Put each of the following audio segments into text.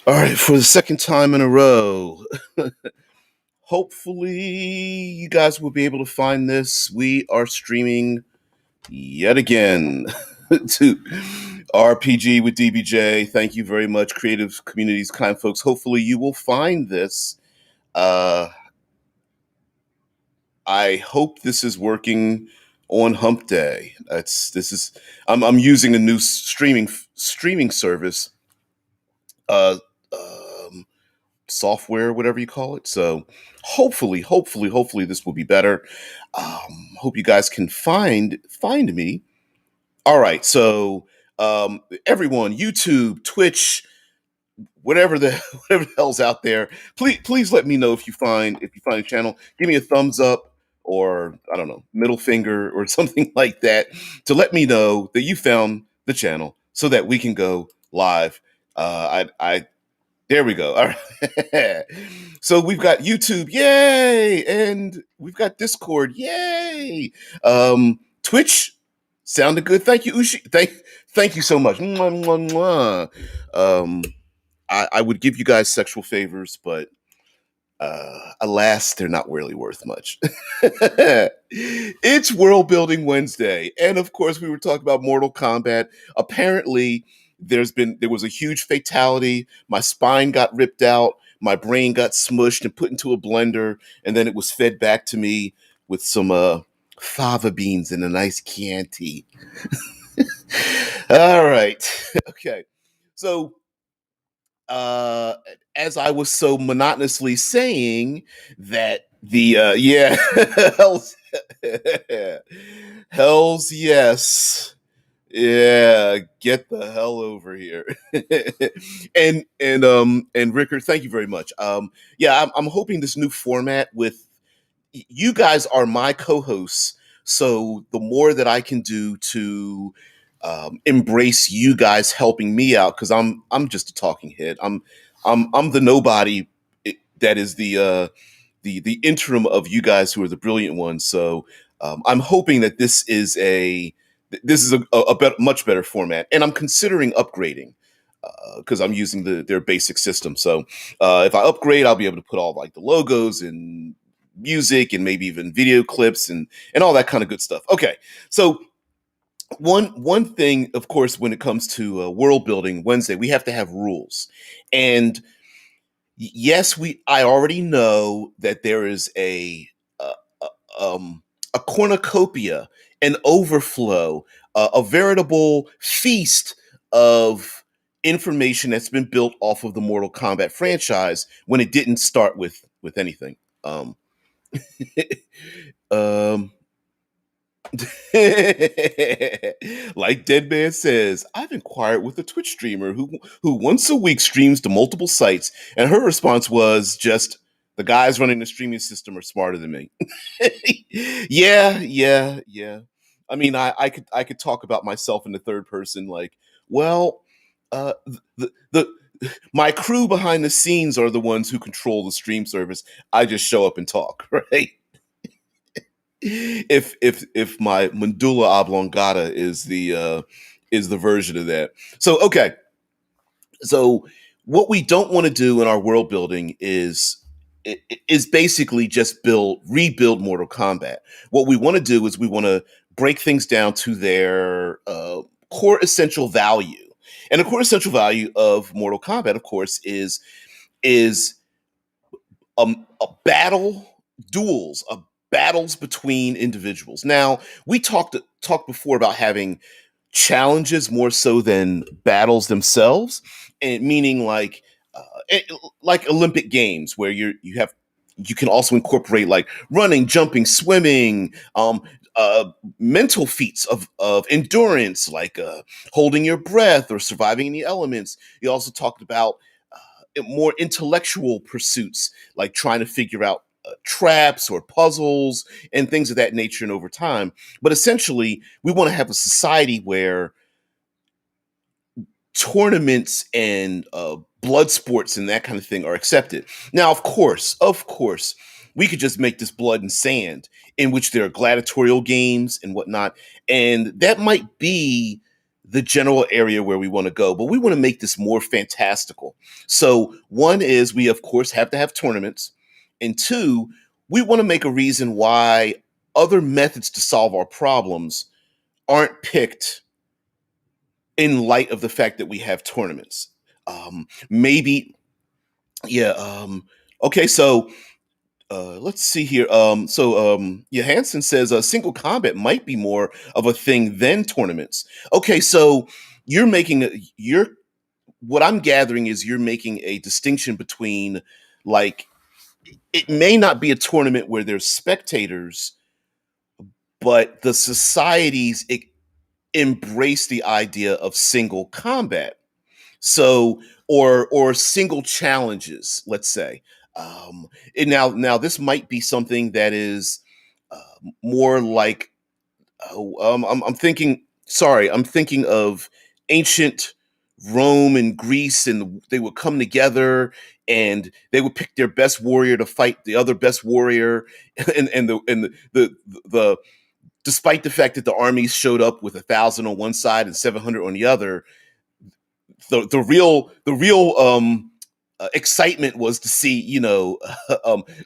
All right, for the second time in a row. Hopefully, you guys will be able to find this. We are streaming yet again to RPG with DBJ. Thank you very much, creative communities, kind folks. Hopefully, you will find this. Uh, I hope this is working on Hump Day. That's this is. I'm using a new streaming service. Uh, um, Software, whatever you call it. So hopefully this will be better. Hope you guys can find me. All right, so everyone, YouTube, Twitch, whatever the whatever the hell's out there, please let me know if you find a channel. Give me a thumbs up or I don't know, middle finger or something like that to let me know that you found the channel so that we can go live. I There we go. All right. So we've got YouTube, yay, and we've got Discord, yay. Twitch sounded good. Thank you, Ushi. Thank you so much. Mwah, mwah, mwah. I would give you guys sexual favors, but alas, they're not really worth much. It's World Building Wednesday, and of course, we were talking about Mortal Kombat. Apparently, there was a huge fatality. My spine got ripped out, my brain got smushed and put into a blender, and then it was fed back to me with some fava beans and a nice Chianti. All right, okay, so uh as I was so monotonously saying that the yeah hell's, hell's yes, yeah, get the hell over here. And Rickard, thank you very much. Yeah, I'm hoping this new format with you guys are my co-hosts, so the more that I can do to embrace you guys helping me out, because I'm just a talking head. I'm the nobody that is the interim of you guys who are the brilliant ones. So I'm hoping that this is much better format, and I'm considering upgrading because I'm using their basic system. So if I upgrade, I'll be able to put all like the logos and music and maybe even video clips and all that kind of good stuff. Okay, so one thing, of course, when it comes to world building Wednesday, we have to have rules. And yes, we I already know that there is a, a cornucopia, an overflow, a veritable feast of information that's been built off of the Mortal Kombat franchise when it didn't start with anything. Um, um, like Dead Man says, I've inquired with a Twitch streamer who once a week streams to multiple sites, and her response was just the guys running the streaming system are smarter than me. Yeah. I mean, I could talk about myself in the third person, like, well, uh, the my crew behind the scenes are the ones who control the stream service. I just show up and talk, right? If my medulla oblongata is the version of that. So okay, so what we don't want to do in our world building is basically just rebuild Mortal Kombat. What we want to do is we want to break things down to their core essential value. And the core essential value of Mortal Kombat, of course, is a battle, duels, battles between individuals. Now, we talked before about having challenges more so than battles themselves, and meaning like Olympic games where you can also incorporate like running, jumping, swimming, mental feats of endurance, like holding your breath or surviving in the elements. You also talked about more intellectual pursuits, like trying to figure out traps or puzzles and things of that nature and over time. But essentially, we want to have a society where tournaments and blood sports and that kind of thing are accepted. Now, of course, we could just make this blood and sand in which there are gladiatorial games and whatnot, and that might be the general area where we want to go, but we want to make this more fantastical. So one is we of course have to have tournaments, and two, we want to make a reason why other methods to solve our problems aren't picked in light of the fact that we have tournaments. Maybe, yeah. Okay, so let's see here. Johansson says single combat might be more of a thing than tournaments. Okay, so you're making you're what I'm gathering is you're making a distinction between, like, it may not be a tournament where there's spectators, but the societies embrace the idea of single combat. So, or single challenges, let's say. And now this might be something that is more like, I'm thinking. Sorry, I'm thinking of ancient Rome and Greece, and they would come together and they would pick their best warrior to fight the other best warrior, and the despite the fact that the armies showed up with 1,000 on one side and 700 on the other, the real excitement was to see,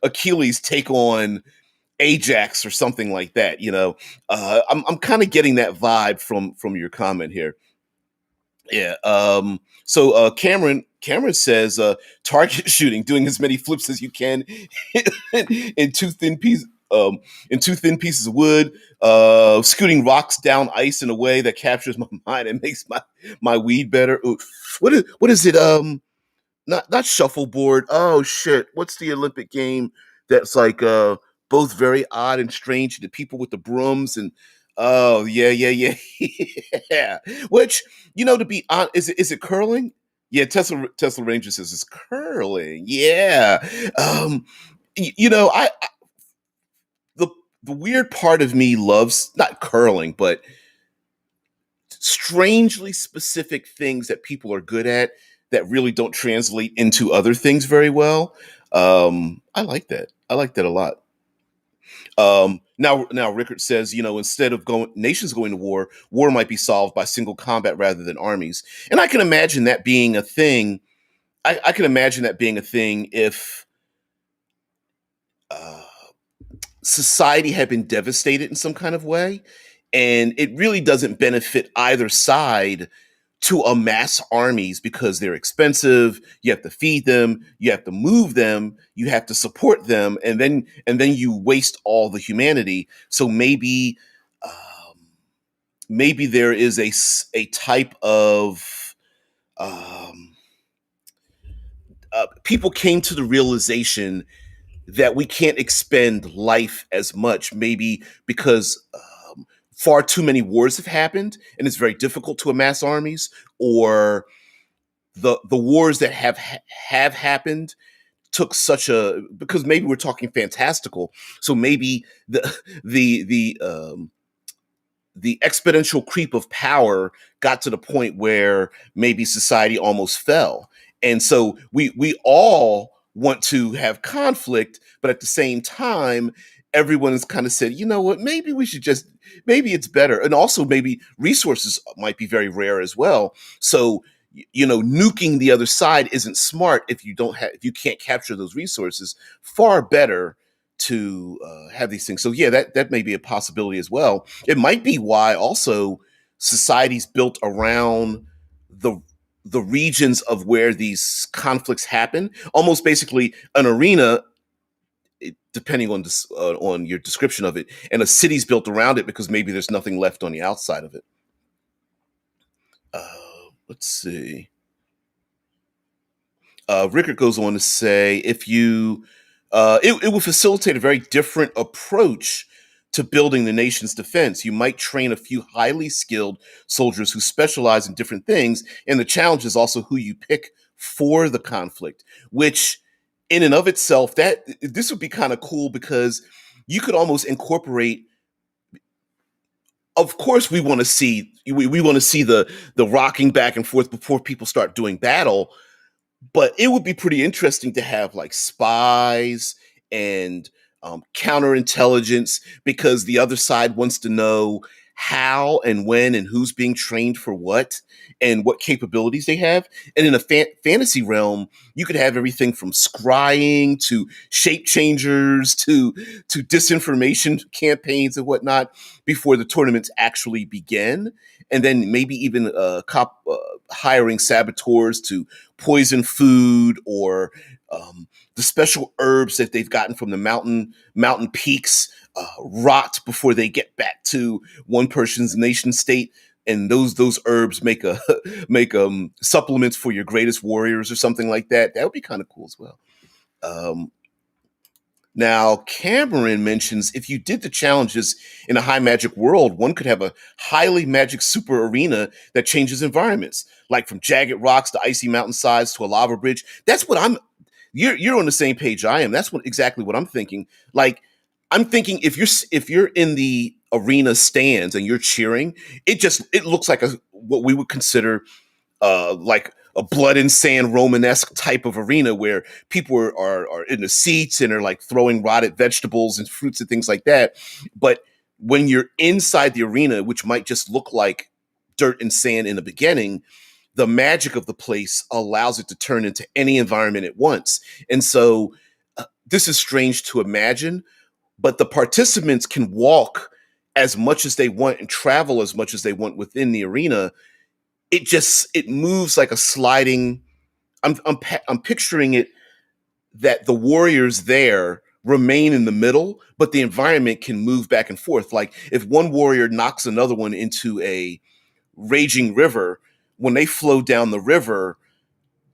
Achilles take on Ajax or something like that. I'm kind of getting that vibe from your comment here. Yeah. So Cameron says target shooting, doing as many flips as you can in two thin pieces. In two thin pieces of wood, scooting rocks down ice in a way that captures my mind and makes my weed better. Ooh, what is it? Not shuffleboard. Oh shit! What's the Olympic game that's like both very odd and strange? The people with the brooms and oh yeah. Yeah. Which, to be honest, is it curling? Yeah, Tesla Ranger says it's curling. Yeah. Um, I the the weird part of me loves not curling, but strangely specific things that people are good at that really don't translate into other things very well. I like that. I like that a lot. Now Rickard says, instead of nations going to war might be solved by single combat rather than armies. And I can imagine that being a thing. I can imagine that being a thing if uh, society had been devastated in some kind of way, and it really doesn't benefit either side to amass armies because they're expensive. You have to feed them, you have to move them, you have to support them, and then you waste all the humanity. So maybe there is a type of um, people came to the realization that we can't expend life as much, maybe because far too many wars have happened and it's very difficult to amass armies, or the wars that have happened took such a, because maybe we're talking fantastical, so maybe the exponential creep of power got to the point where maybe society almost fell. And so we all want to have conflict, but at the same time, everyone has kind of said, you know what, maybe we should just, maybe it's better. And also maybe resources might be very rare as well. So, nuking the other side isn't smart if you can't capture those resources. Far better to have these things. So yeah, that may be a possibility as well. It might be why also societies built around the the regions of where these conflicts happen, almost basically an arena, depending on this, on your description of it, and a city's built around it because maybe there's nothing left on the outside of it. Let's see. Rickard goes on to say, if you, it will facilitate a very different approach to building the nation's defense. You might train a few highly skilled soldiers who specialize in different things, and the challenge is also who you pick for the conflict. Which, in and of itself, that this would be kind of cool because you could almost incorporate. Of course, we want to see the rocking back and forth before people start doing battle, but it would be pretty interesting to have like spies and counterintelligence, because the other side wants to know how and when and who's being trained for what and what capabilities they have. And in a fantasy realm, you could have everything from scrying to shape changers to disinformation campaigns and whatnot before the tournaments actually begin. And then maybe even hiring saboteurs to poison food or the special herbs that they've gotten from the mountain peaks rot before they get back to one person's nation state, and those herbs make a make supplements for your greatest warriors or something like that. That would be kind of cool as well. Um, Now, Cameron mentions if you did the challenges in a high magic world, one could have a highly magic super arena that changes environments, like from jagged rocks to icy mountainsides to a lava bridge. That's what I'm. You're on the same page I am. That's exactly what I'm thinking. Like, I'm thinking if you're in the arena stands and you're cheering, it looks like what we would consider like a blood and sand Romanesque type of arena where people are in the seats and are like throwing rotted vegetables and fruits and things like that. But when you're inside the arena, which might just look like dirt and sand in the beginning, the magic of the place allows it to turn into any environment it wants. And so this is strange to imagine, but the participants can walk as much as they want and travel as much as they want within the arena. It moves like a sliding. I'm picturing it that the warriors there remain in the middle, but the environment can move back and forth. Like if one warrior knocks another one into a raging river, when they flow down the river,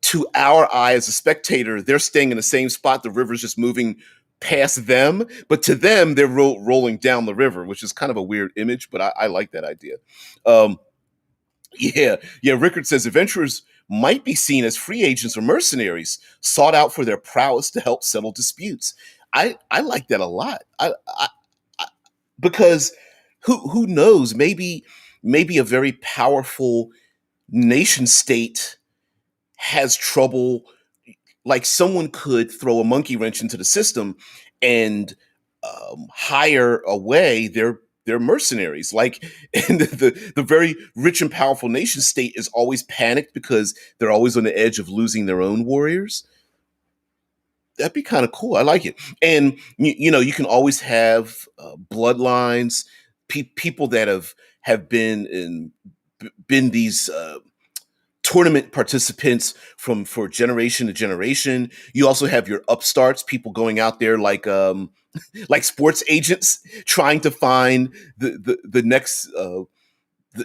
to our eye as a spectator, they're staying in the same spot. The river's just moving past them, but to them, they're rolling down the river, which is kind of a weird image, but I like that idea. Um, yeah. Rickard says adventurers might be seen as free agents or mercenaries sought out for their prowess to help settle disputes. I like that a lot. I because who knows? Maybe a very powerful nation state has trouble, like someone could throw a monkey wrench into the system and hire away their mercenaries. Like, and the very rich and powerful nation state is always panicked because they're always on the edge of losing their own warriors. That'd be kind of cool. I like it. And you can always have bloodlines, people that have been these tournament participants from for generation to generation. You also have your upstarts, people going out there like sports agents trying to find the next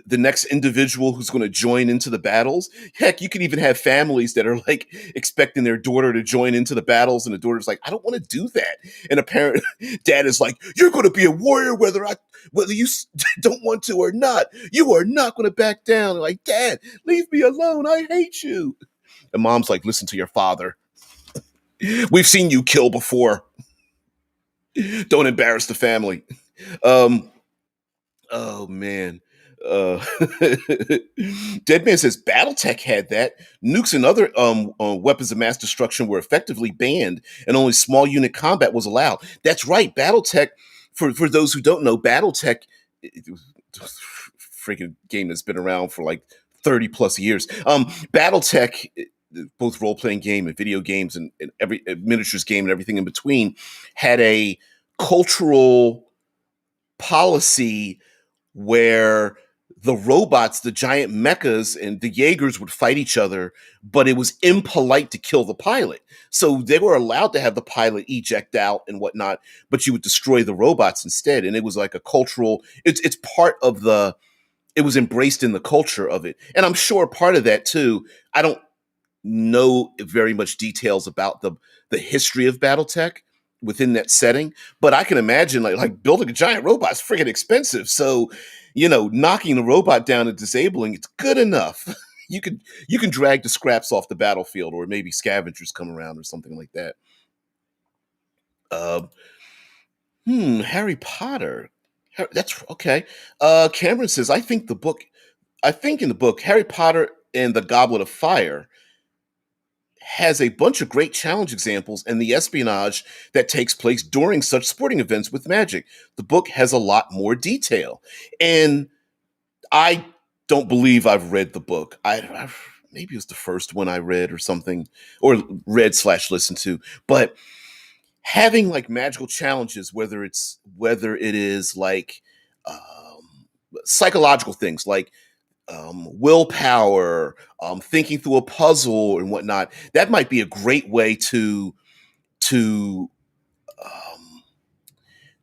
the next individual who's going to join into the battles. Heck, you can even have families that are like expecting their daughter to join into the battles, and the daughter's like, "I don't want to do that." And a parent, dad is like, "You're going to be a warrior whether you don't want to or not. You are not going to back down." Like, "Dad, leave me alone. I hate you." And mom's like, "Listen to your father. We've seen you kill before. Don't embarrass the family." Um, Oh man. Uh, Deadman says BattleTech had that. Nukes and other weapons of mass destruction were effectively banned, and only small unit combat was allowed. That's right. BattleTech, for those who don't know, BattleTech, freaking game that's been around for like 30 plus years. BattleTech, both role playing game and video games and every miniatures game and everything in between, had a cultural policy where the robots, the giant mechas, and the Jaegers would fight each other, but it was impolite to kill the pilot. So they were allowed to have the pilot eject out and whatnot, but you would destroy the robots instead. And it was like a cultural, it's part of it was embraced in the culture of it. And I'm sure part of that too, I don't know very much details about the history of BattleTech within that setting, but I can imagine like building a giant robot is freaking expensive. So, knocking the robot down and disabling it's good enough. You can drag the scraps off the battlefield, or maybe scavengers come around or something like that. Um, Harry Potter. That's okay. Cameron says, I think in the book Harry Potter and the Goblet of Fire has a bunch of great challenge examples and the espionage that takes place during such sporting events with magic. The book has a lot more detail. And I don't believe I've read the book. Maybe it was the first one I read or something, or read slash listened to. But having like magical challenges, whether it is like psychological things like willpower, thinking through a puzzle and whatnot, that might be a great way to um,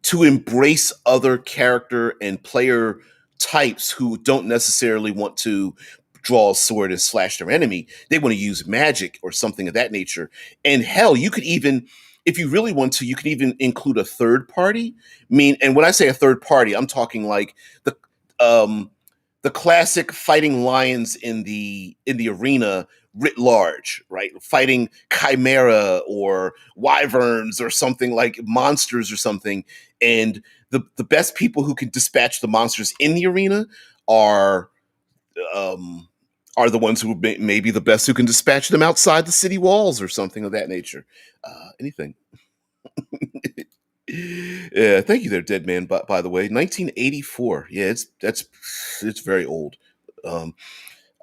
to embrace other character and player types who don't necessarily want to draw a sword and slash their enemy. They want to use magic or something of that nature. And hell, you could even, if you really want to, you can even include a third party. And when I say a third party, I'm talking like um, the classic fighting lions in the arena writ large, right? Fighting chimera or wyverns or something, like monsters or something. And the best people who can dispatch the monsters in the arena are um, are the ones who may be the best who can dispatch them outside the city walls or something of that nature. Anything. Yeah, thank you there, Dead Man. By the way, 1984. Yeah, it's very old. Um,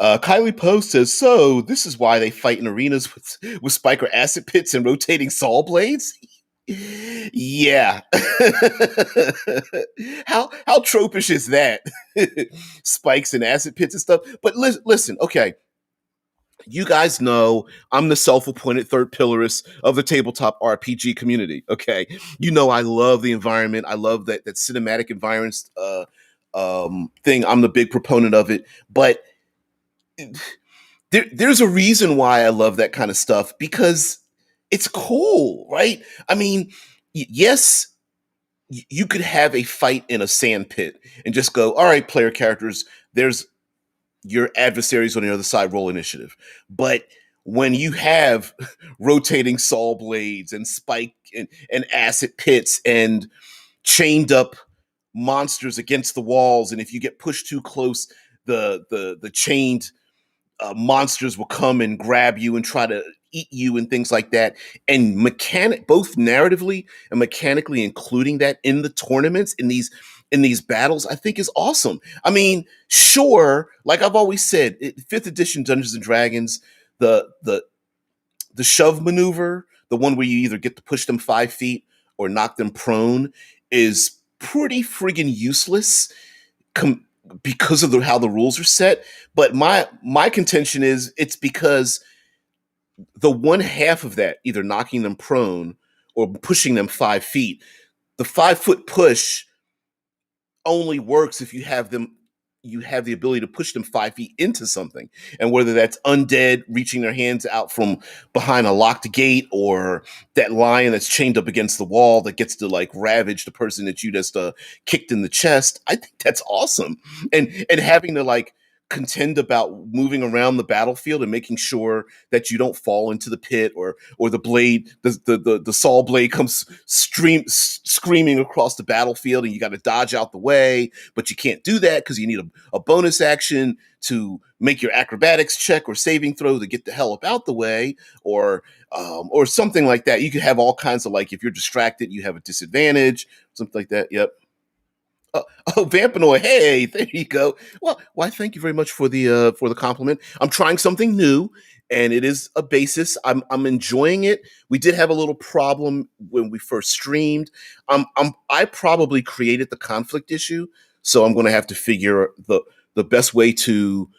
Kylie Post says, so this is why they fight in arenas with spiker acid pits and rotating saw blades. Yeah. How tropish is that? Spikes and acid pits and stuff. But listen, okay. You guys know I'm the self-appointed third pillarist of the tabletop RPG community. Okay, you know I love the environment. I love that cinematic environments thing. I'm the big proponent of it. But there's a reason why I love that kind of stuff, because it's cool, right? I mean, yes, you could have a fight in a sand pit and just go, all right, player characters, there's your adversaries on the other side, roll initiative. But when you have rotating saw blades and and acid pits and chained up monsters against the walls, and if you get pushed too close, the chained monsters will come and grab you and try to eat you and things like that. And both narratively and mechanically including that in the tournaments, in these battles, I think is awesome. I mean, sure, like I've always said, fifth edition Dungeons and Dragons, the the the shove maneuver, the one where you either get to push them 5 feet or knock them prone, is pretty friggin' useless com- because of how the rules are set. But my contention is it's because the one half of that, either knocking them prone or pushing them 5 feet, the 5 foot push only works if you have the ability to push them 5 feet into something. And whether that's undead reaching their hands out from behind a locked gate, or that lion that's chained up against the wall that gets to like ravage the person that you just kicked in the chest, I think that's awesome. And having to like contend about moving around the battlefield and making sure that you don't fall into the pit, or the blade, the saw blade comes screaming across the battlefield and you got to dodge out the way, but you can't do that because you need a bonus action to make your acrobatics check or saving throw to get the hell up out the way, or something like that. You could have all kinds of, like, if you're distracted, you have a disadvantage, something like that. Yep. Oh, Vampanoid, hey, there you go. Well, why? Thank you very much for the compliment. I'm trying something new, and it is a basis. I'm enjoying it. We did have a little problem when we first streamed. I probably created the conflict issue, so I'm going to have to figure the best way to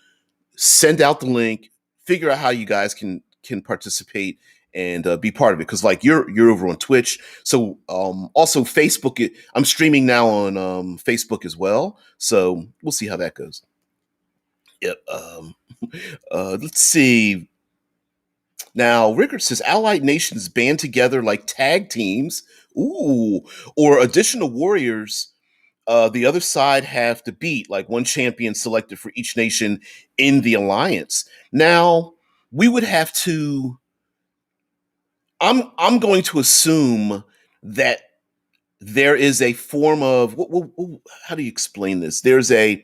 send out the link, figure out how you guys can participate and be part of it, because like you're over on Twitch, so also Facebook. I'm streaming now on Facebook as well, so we'll see how that goes. Yep. Let's see. Now, Rickard says allied nations band together like tag teams. Ooh, or additional warriors the other side have to beat, like one champion selected for each nation in the alliance. Now, we would have to. I'm going to assume that there is a form of how do you explain this? There's an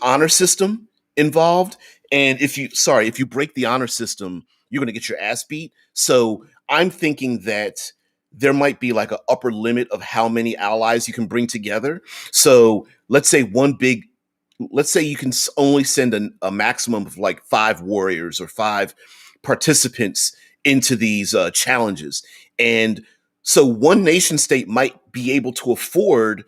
honor system involved, and if you break the honor system, you're going to get your ass beat. So I'm thinking that there might be like an upper limit of how many allies you can bring together. So let's say you can only send a maximum of like 5 warriors or 5 participants into these challenges. And so one nation state might be able to afford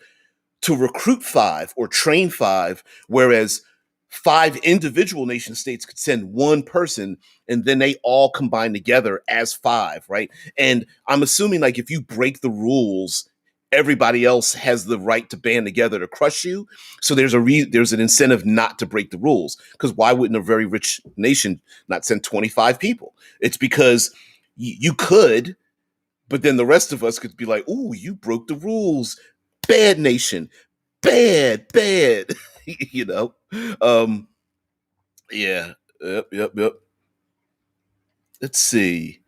to recruit 5 or train 5, whereas 5 individual nation states could send one person and then they all combine together as 5, right? And I'm assuming like if you break the rules, everybody else has the right to band together to crush you. So there's an incentive not to break the rules, because why wouldn't a very rich nation not send 25 people? It's because you could, but then the rest of us could be like, "Ooh, you broke the rules, bad nation, bad," you know. Um, yeah, yep. Let's see.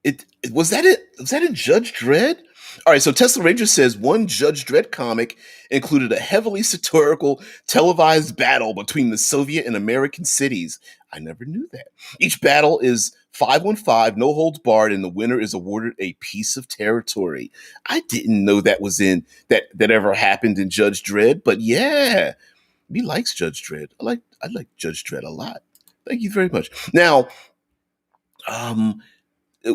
It was that it was that in Judge Dredd? All right, so Tesla Ranger says one Judge Dredd comic included a heavily satirical televised battle between the Soviet and American cities. I never knew that. Each battle is 5-on-5, no holds barred, and the winner is awarded a piece of territory. I didn't know that was in that ever happened in Judge Dredd, but yeah, me likes Judge Dredd. I like Judge Dredd a lot. Thank you very much. Now, um,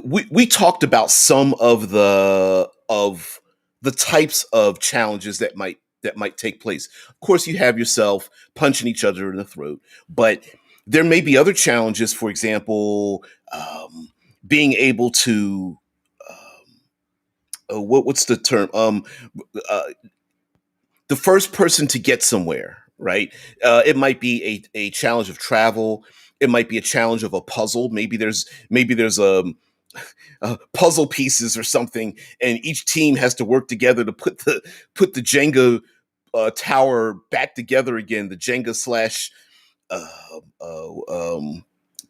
we talked about some of the types of challenges that might take place. Of course, you have yourself punching each other in the throat, but there may be other challenges. For example, being able to what's the term? Uh, the first person to get somewhere, right? It might be a challenge of travel. It might be a challenge of a puzzle. Maybe there's puzzle pieces or something, and each team has to work together to put the Jenga tower back together again. The Jenga slash uh,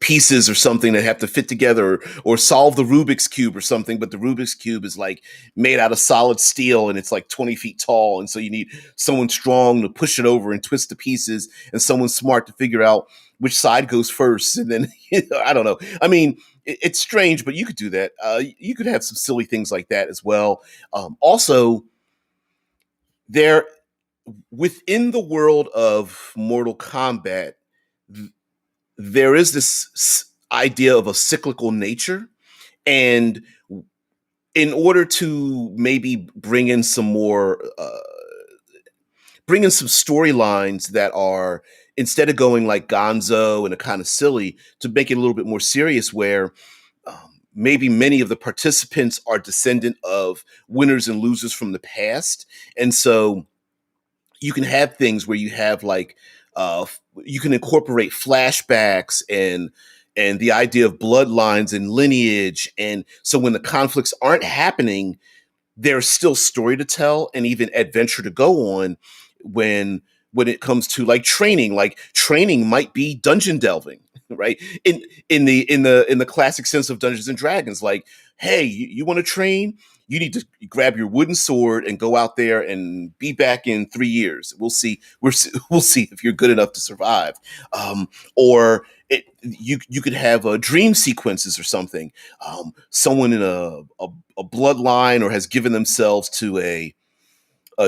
pieces or something that have to fit together, or solve the Rubik's cube or something. But the Rubik's cube is like made out of solid steel and it's like 20 feet tall, and so you need someone strong to push it over and twist the pieces, and someone smart to figure out which side goes first. And then I don't know. I mean, it's strange, but you could do that. You could have some silly things like that as well. Also, there within the world of Mortal Kombat, there is this idea of a cyclical nature, and in order to maybe bring in some storylines that are, instead of going like Gonzo and a kind of silly, to make it a little bit more serious, where maybe many of the participants are descendant of winners and losers from the past, and so you can have things where you have like you can incorporate flashbacks and the idea of bloodlines and lineage, and so when the conflicts aren't happening, there's still story to tell and even adventure to go on when when it comes to like training might be dungeon delving, right? In the classic sense of Dungeons and Dragons, like, hey, you want to train, you need to grab your wooden sword and go out there and be back in 3 years. We'll see if you're good enough to survive. You could have dream sequences or something. Someone in a bloodline or has given themselves to a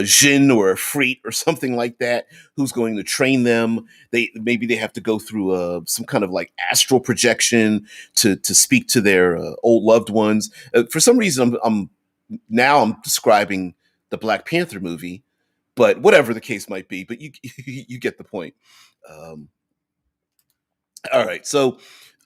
Jin or a Freet or something like that, who's going to train them. Maybe they have to go through some kind of like astral projection to speak to their old loved ones. For some reason, I'm describing the Black Panther movie, but whatever the case might be. But you you get the point. Um, all right. So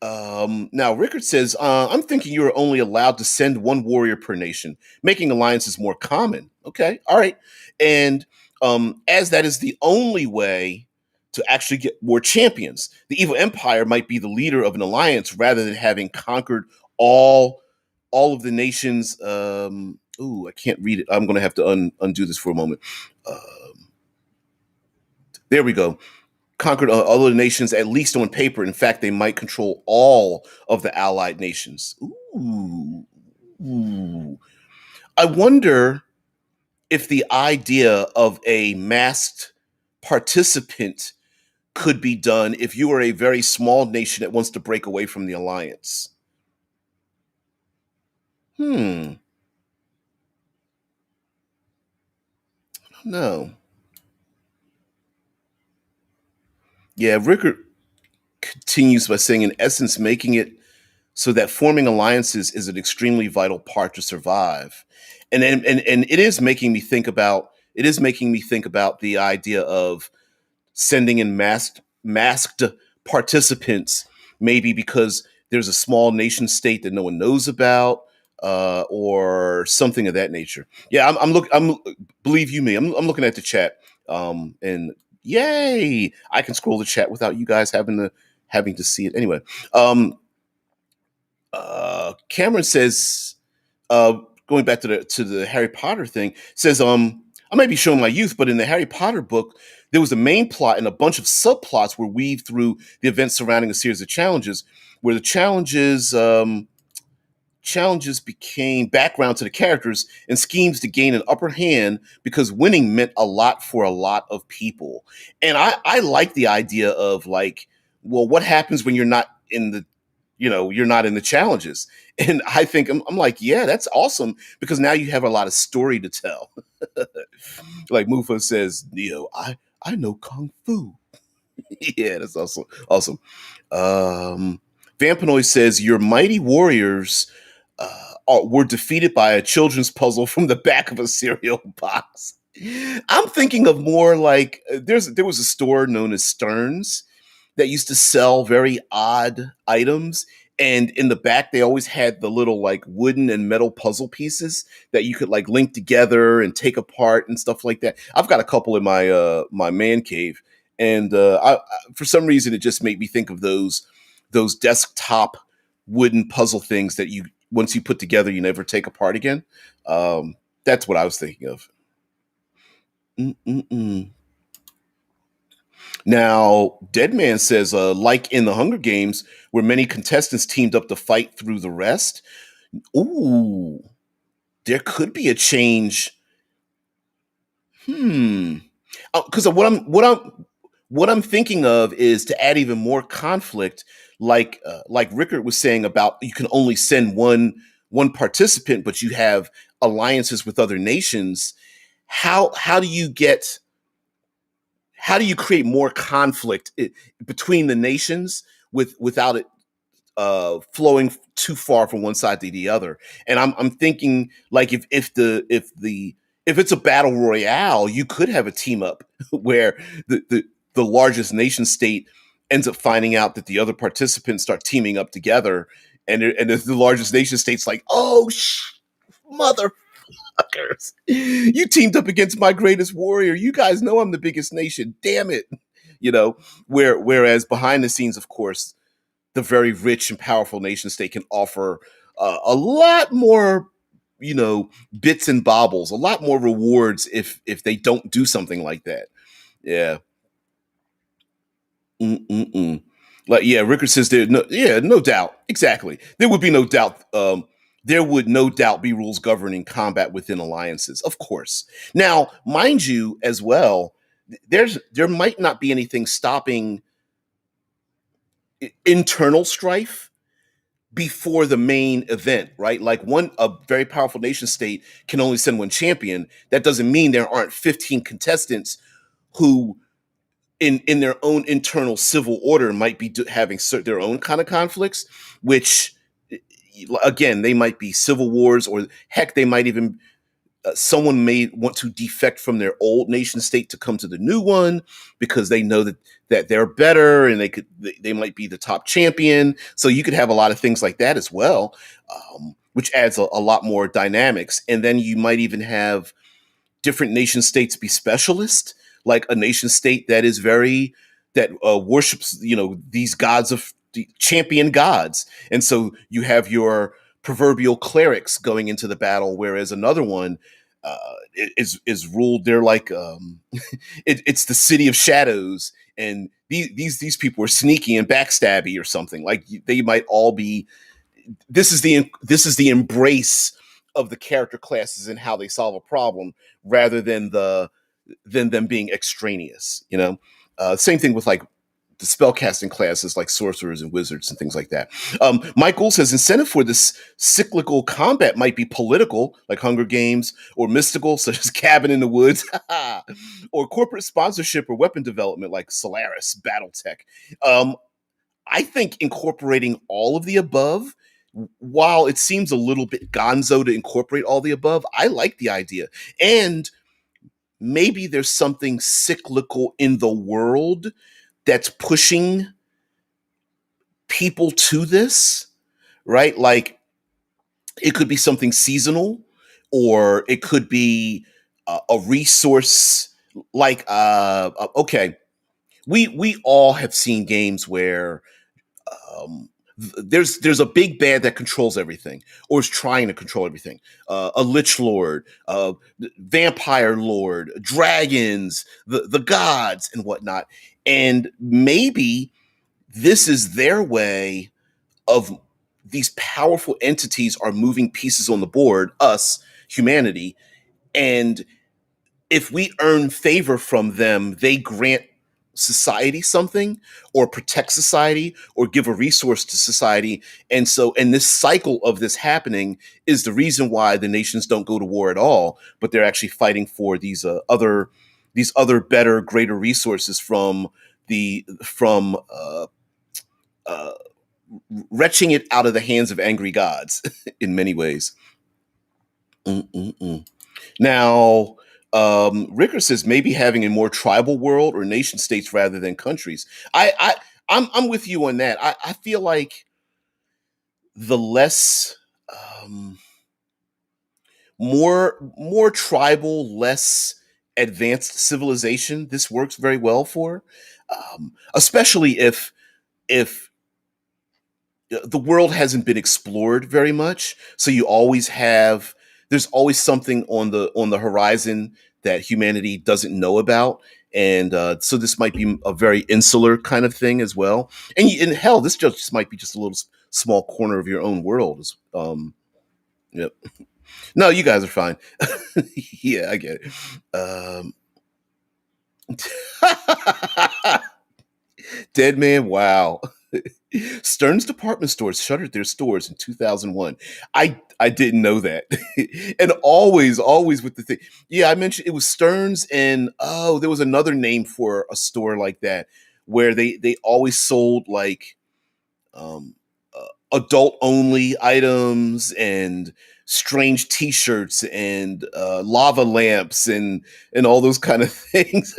now Rickard says, I'm thinking you are only allowed to send one warrior per nation, making alliances more common. Okay. All right. And as that is the only way to actually get more champions, the evil empire might be the leader of an alliance rather than having conquered all all of the nations. Ooh, I can't read it. I'm going to have to undo this for a moment. There we go. Conquered other nations, at least on paper. In fact, they might control all of the allied nations. Ooh, ooh. I wonder if the idea of a masked participant could be done if you are a very small nation that wants to break away from the alliance. Hmm. No. Yeah, Rickard continues by saying, in essence, making it so that forming alliances is an extremely vital part to survive. And it is making me think about the idea of sending in masked participants, maybe because there's a small nation state that no one knows about, or something of that nature. Yeah, I'm believe you me, I'm looking at the chat, and yay, I can scroll the chat without you guys having to see it anyway. Um, Cameron says, uh, going back to the Harry Potter thing, says, I might be showing my youth, but in the Harry Potter book, there was a main plot and a bunch of subplots were weaved through the events surrounding a series of challenges, where the challenges became background to the characters and schemes to gain an upper hand because winning meant a lot for a lot of people. And I like the idea of like, well, what happens when you're not in the you're not in the challenges? And I think I'm like, yeah, that's awesome because now you have a lot of story to tell. Like Mufa says, Neo, I know kung fu. Yeah, that's also awesome. Vampanoy says your mighty warriors were defeated by a children's puzzle from the back of a cereal box. I'm thinking of more like there was a store known as Stearns that used to sell very odd items. And in the back, they always had the little like wooden and metal puzzle pieces that you could like link together and take apart and stuff like that. I've got a couple in my man cave, and for some reason, it just made me think of those desktop wooden puzzle things that you once you put together, you never take apart again. Um, that's what I was thinking of. Mm-mm-mm. Now, Deadman says, like in the Hunger Games, where many contestants teamed up to fight through the rest. Ooh, there could be a change. Hmm. Because what I'm thinking of is to add even more conflict, like Rickard was saying about you can only send one participant, but you have alliances with other nations. How do you get how do you create more conflict between the nations without it flowing too far from one side to the other? And I'm thinking like if it's a battle royale, you could have a team up where the largest nation state ends up finding out that the other participants start teaming up together, and the largest nation state's like, oh mother fuckers. You teamed up against my greatest warrior. You guys know I'm the biggest nation. Damn it. You know, whereas behind the scenes, of course, the very rich and powerful nation state can offer a lot more, bits and baubles, a lot more rewards if they don't do something like that. Yeah. Mm-mm-mm. Like, yeah, Rickard says no doubt. Exactly. There would be no doubt. There would no doubt be rules governing combat within alliances, of course. Now, mind you, as well, there might not be anything stopping internal strife before the main event, right? Like a very powerful nation state can only send one champion. That doesn't mean there aren't 15 contestants who in their own internal civil order might be having their own kind of conflicts, which again they might be civil wars, or heck they might even someone may want to defect from their old nation state to come to the new one because they know that they're better and they might be the top champion. So you could have a lot of things like that as well, which adds a lot more dynamics. And then you might even have different nation states be specialist, like a nation state that is very that worships these gods of the champion gods, and so you have your proverbial clerics going into the battle, whereas another one uh, is ruled. They're like it's the city of shadows, and these people are sneaky and backstabby or something. Like they might all be this is the embrace of the character classes and how they solve a problem rather than them being extraneous. Same thing with like the spellcasting classes like sorcerers and wizards and things like that. Mike Gould says incentive for this cyclical combat might be political, like Hunger Games, or mystical, such as Cabin in the Woods, or corporate sponsorship or weapon development, like Solaris, BattleTech. Um, I think incorporating all of the above, while it seems a little bit gonzo to incorporate all the above, I like the idea. And maybe there's something cyclical in the world that's pushing people to this, right? Like it could be something seasonal, or it could be a resource. Like, okay, we all have seen games where um, there's a big bad that controls everything or is trying to control everything. A lich lord, vampire lord, dragons, the gods, and whatnot. And maybe this is their way of these powerful entities are moving pieces on the board, us, humanity, and if we earn favor from them, they grant society something or protect society or give a resource to society. And this cycle of this happening is the reason why the nations don't go to war at all, but they're actually fighting for these other better, greater resources from uh, retching it out of the hands of angry gods in many ways. Mm-mm-mm. Now, Ricker says maybe having a more tribal world or nation states rather than countries. I'm with you on that. I feel like the less um, more tribal, less advanced civilization this works very well for, especially if the world hasn't been explored very much, so you always have there's always something on the horizon that humanity doesn't know about. And so this might be a very insular kind of thing as well. And hell, this just might be just a little small corner of your own world. Yep. No, you guys are fine. Yeah, I get it. Dead man, wow. Stern's department stores shuttered their stores in 2001. I didn't know that. And always with the thing. Yeah, I mentioned it was Stern's, and oh, there was another name for a store like that where they always sold like um adult only items and strange t-shirts and lava lamps and all those kind of things.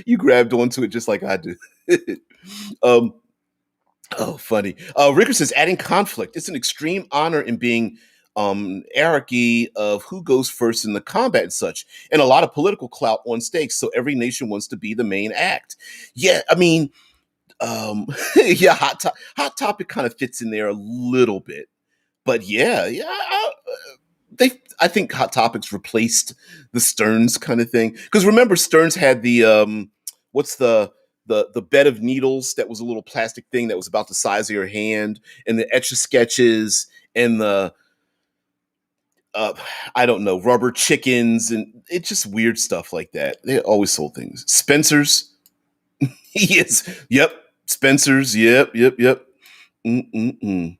You grabbed onto it just like I do. um Oh, funny. Ricker says adding conflict. It's an extreme honor in being hierarchy of who goes first in the combat and such, and a lot of political clout on stakes. So every nation wants to be the main act. Yeah, I mean, yeah, hot topic kind of fits in there a little bit, but yeah, I think Hot Topics replaced the Stearns kind of thing, because remember Stearns had the what's the bed of needles that was a little plastic thing that was about the size of your hand, and the etch a sketches and the uh, I don't know, rubber chickens, and it's just weird stuff like that. They always sold things. Spencer's, yes, yep, Spencer's, yep. Mm-mm-mm.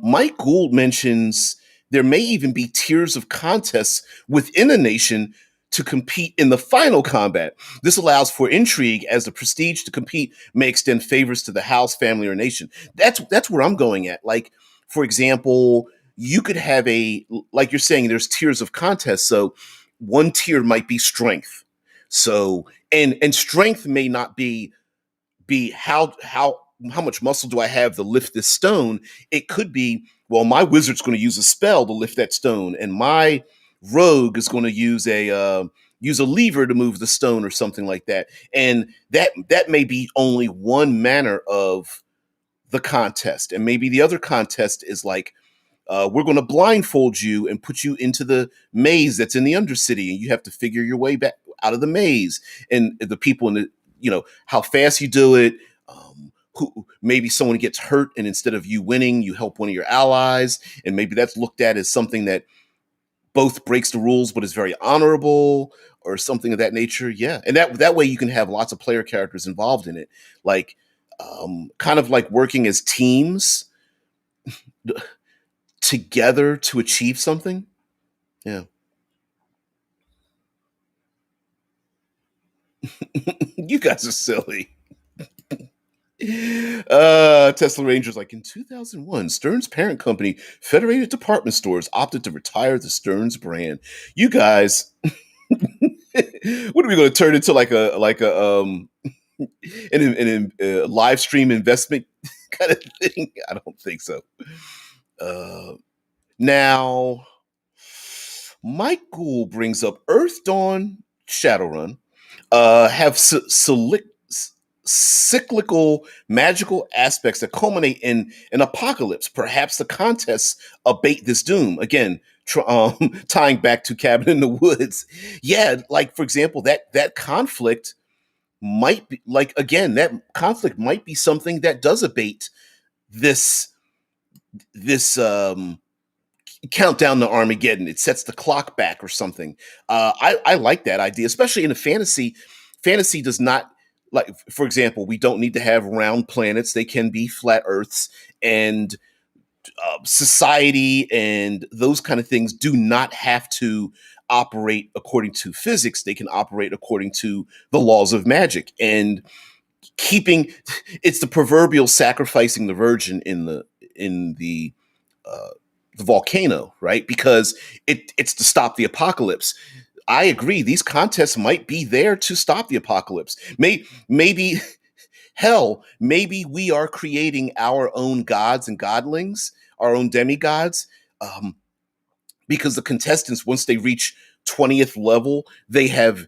Mike Gould mentions there may even be tiers of contests within a nation to compete in the final combat. This allows for intrigue, as the prestige to compete may extend favors to the house, family, or nation. That's where I'm going at. Like, for example, you could have like you're saying, there's tiers of contests. So one tier might be strength. So and strength may not be how much muscle do I have to lift this stone? It could be, well, my wizard's going to use a spell to lift that stone, and my rogue is going to use a lever to move the stone or something like that. And that may be only one manner of the contest, and maybe the other contest is like, we're going to blindfold you and put you into the maze that's in the Undercity, and you have to figure your way back out of the maze. And the people in the, how fast you do it. Who maybe someone gets hurt, and instead of you winning, you help one of your allies, and maybe that's looked at as something that. both breaks the rules but is very honorable or something of that nature. Yeah, and that way you can have lots of player characters involved in it, like kind of like working as teams together to achieve something. Yeah. You guys are silly. Tesla Rangers like in 2001, Stern's parent company, Federated Department Stores, opted to retire the Stern's brand. You guys, what are we going to turn into an live stream investment kind of thing? I don't think so. Uh, Now, Michael brings up Earth Dawn Shadowrun have cyclical magical aspects that culminate in an apocalypse. Perhaps the contests abate this doom. Again, tying back to Cabin in the Woods. Yeah, like for example, that conflict might be like again that conflict might be something that does abate this this countdown to Armageddon. It sets the clock back or something. I like that idea, especially in a fantasy. Fantasy does not like, for example, we don't need to have round planets. They can be flat Earths, and society and those kind of things do not have to operate according to physics. They can operate according to the laws of magic and keeping. It's the proverbial sacrificing the virgin in uh, the volcano, right? Because it's to stop the apocalypse. I agree. These contests might be there to stop the apocalypse. Maybe hell, maybe we are creating our own gods and godlings, our own demigods, um, because the contestants, once they reach 20th level, they have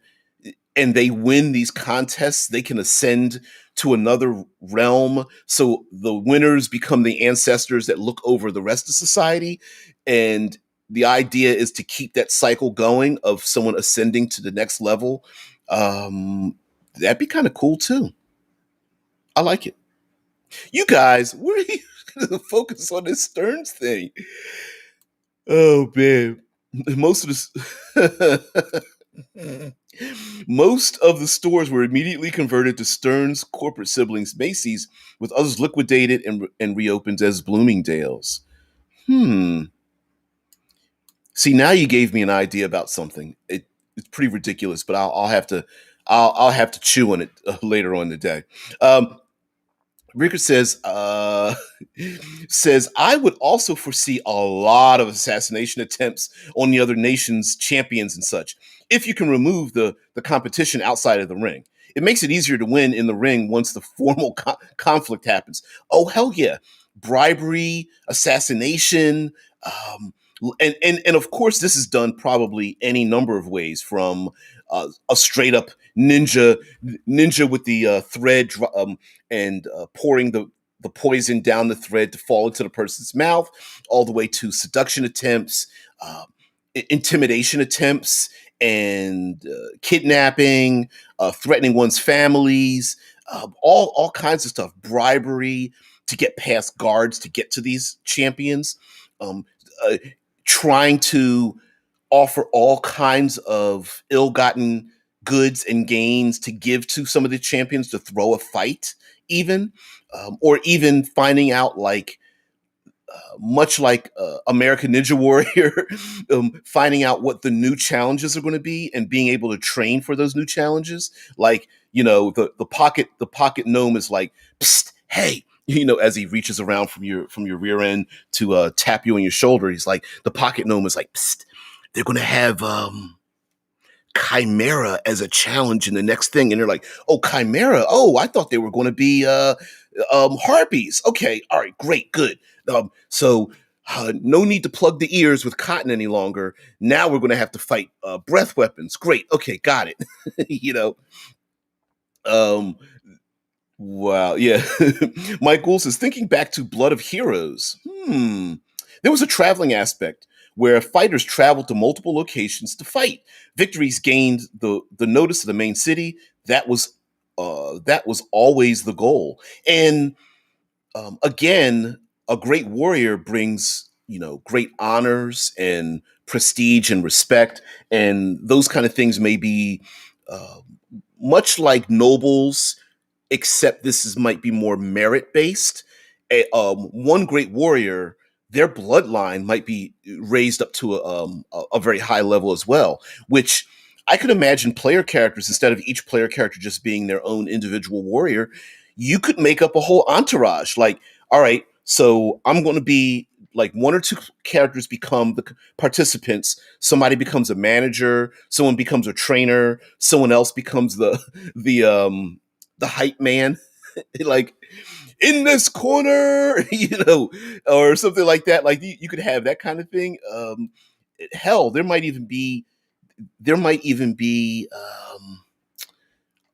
and they win these contests, they can ascend to another realm. So the winners become the ancestors that look over the rest of society. And the idea is to keep that cycle going of someone ascending to the next level. That'd be kind of cool too. I like it. You guys, where are you gonna focus on this Stearns thing? Oh man. Most of this Most of the stores were immediately converted to Stern's corporate siblings Macy's, with others liquidated and reopened as Bloomingdale's. Hmm. See, now you gave me an idea about something. It's pretty ridiculous, but I'll have to I'll have to chew on it later on today. Ricker says I would also foresee a lot of assassination attempts on the other nation's champions and such. If you can remove the competition outside of the ring, it makes it easier to win in the ring once the formal conflict happens. Oh hell yeah, bribery, assassination, um, and of course this is done probably any number of ways from a straight up ninja with the thread and pouring the poison down the thread to fall into the person's mouth, all the way to seduction attempts, uh, intimidation attempts, and kidnapping, threatening one's families, all kinds of stuff, bribery to get past guards to get to these champions, um, uh, trying to offer all kinds of ill-gotten goods and gains to give to some of the champions to throw a fight, even, or even finding out like much like American Ninja Warrior, finding out what the new challenges are going to be and being able to train for those new challenges. Like, the pocket gnome is like, psst, hey, as he reaches around from your rear end to tap you on your shoulder. He's like, the pocket gnome is like, psst, they're going to have Chimera as a challenge in the next thing, and they're like, "Oh, Chimera! Oh, I thought they were going to be harpies." Okay, all right, great, good. No need to plug the ears with cotton any longer. Now we're going to have to fight breath weapons. Great, okay, got it. you know, um, Wow, yeah. Mike Gould says, thinking back to Blood of Heroes, there was a traveling aspect where fighters traveled to multiple locations to fight. Victories gained the notice of the main city. That was always the goal. And again, a great warrior brings great honors and prestige and respect, and those kind of things may be uh, much like nobles, except this is might be more merit based. One great warrior, their bloodline might be raised up to a very high level as well, which I could imagine player characters, instead of each player character just being their own individual warrior, you could make up a whole entourage. Like, all right, so I'm going to be like one or two characters become the participants. Somebody becomes a manager. Someone becomes a trainer. Someone else becomes the hype man. Like, in this corner, or something like that. Like you could have that kind of thing. Hell, there might even be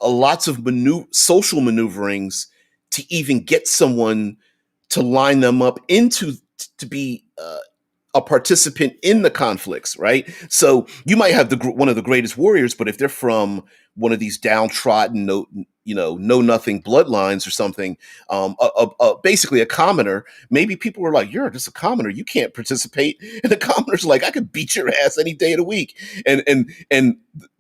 lots of social maneuverings to even get someone to line them up into to be a participant in the conflicts, right? So you might have one of the greatest warriors, but if they're from one of these downtrodden, know nothing bloodlines or something, basically a commoner, maybe people are like, "You're just a commoner, you can't participate," and the commoner's like, "I could beat your ass any day of the week," and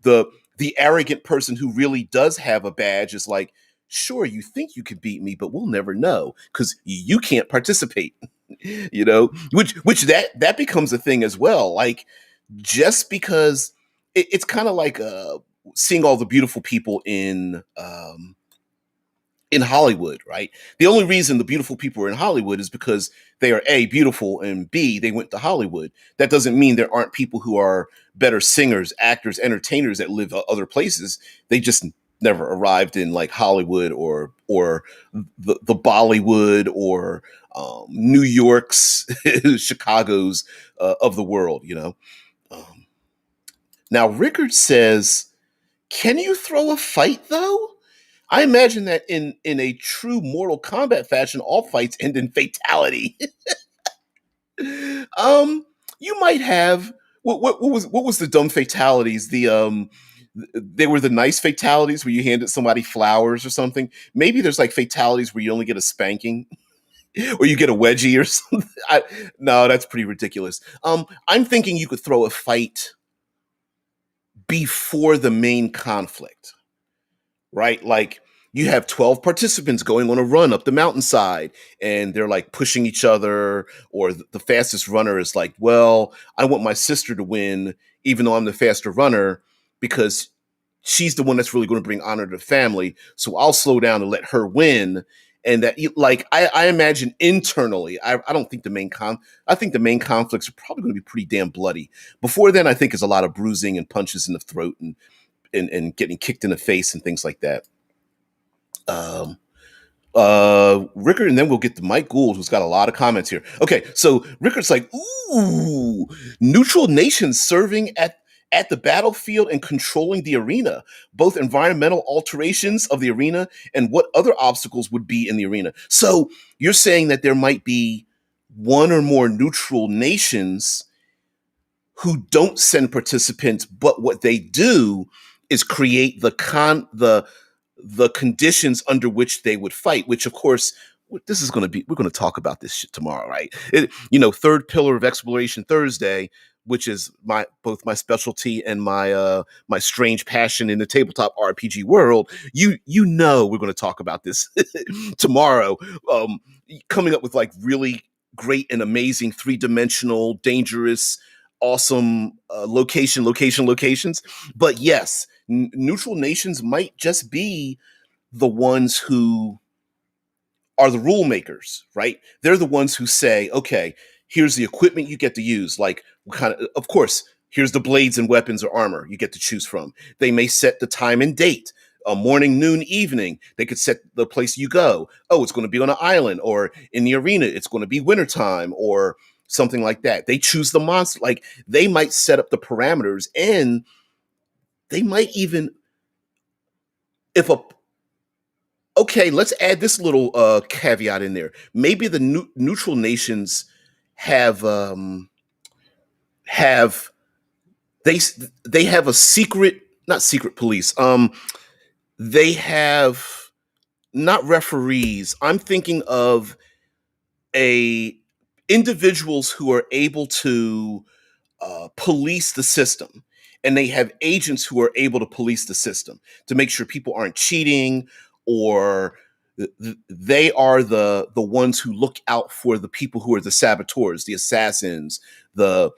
the the arrogant person who really does have a badge is like, "Sure, you think you could beat me, but we'll never know because you can't participate." Which that becomes a thing as well. Like, just because it's kind of like seeing all the beautiful people in Hollywood, right? The only reason the beautiful people are in Hollywood is because they are A, beautiful, and B, they went to Hollywood. That doesn't mean there aren't people who are better singers, actors, entertainers that live other places. They just never arrived in like Hollywood or the Bollywood or New York's, Chicago's of the world. Um, Now, Rickard says, "Can you throw a fight though?" I imagine that in a true Mortal Kombat fashion, all fights end in fatality. um, you might have what was the dumb fatalities? They were the nice fatalities where you handed somebody flowers or something. Maybe there's like fatalities where you only get a spanking or you get a wedgie or something. No, that's pretty ridiculous. I'm thinking you could throw a fight before the main conflict, right? Like, you have 12 participants going on a run up the mountainside and they're like pushing each other, or the fastest runner is like, "Well, I want my sister to win, even though I'm the faster runner, because she's the one that's really going to bring honor to the family. So I'll slow down and let her win." And that, like, I imagine internally, I don't think I think the main conflicts are probably going to be pretty damn bloody. Before then, I think is a lot of bruising and punches in the throat and getting kicked in the face and things like that. Um, Rickard, and then we'll get to Mike Gould, who's got a lot of comments here. Okay, so Rickard's like, "Ooh, neutral nations serving at the battlefield and controlling the arena, both environmental alterations of the arena and what other obstacles would be in the arena." So you're saying that there might be one or more neutral nations who don't send participants, but what they do is create the conditions under which they would fight. Which, of course, this is going to be. We're going to talk about this shit tomorrow, right? Third pillar of exploration Thursday, which is both my specialty and my strange passion in the tabletop RPG world. We're going to talk about this tomorrow. Um, Coming up with like really great and amazing three-dimensional, dangerous, awesome locations. But yes, neutral nations might just be the ones who are the rule makers, right? They're the ones who say, "Okay, here's the equipment you get to use. Like, of course, here's the blades and weapons or armor you get to choose from." They may set the time and date, morning, noon, evening. They could set the place you go. Oh, it's going to be on an island, or in the arena, it's going to be wintertime, or something like that. They choose the monster. Like, they might set up the parameters, and they might even, if a okay, let's add this little caveat in there. Maybe the neutral nations have have they have a secret, not secret police. They have not referees. I'm thinking of a individuals who are able to police the system, and they have agents who are able to police the system to make sure people aren't cheating, or they are the ones who look out for the people who are the saboteurs, the assassins, the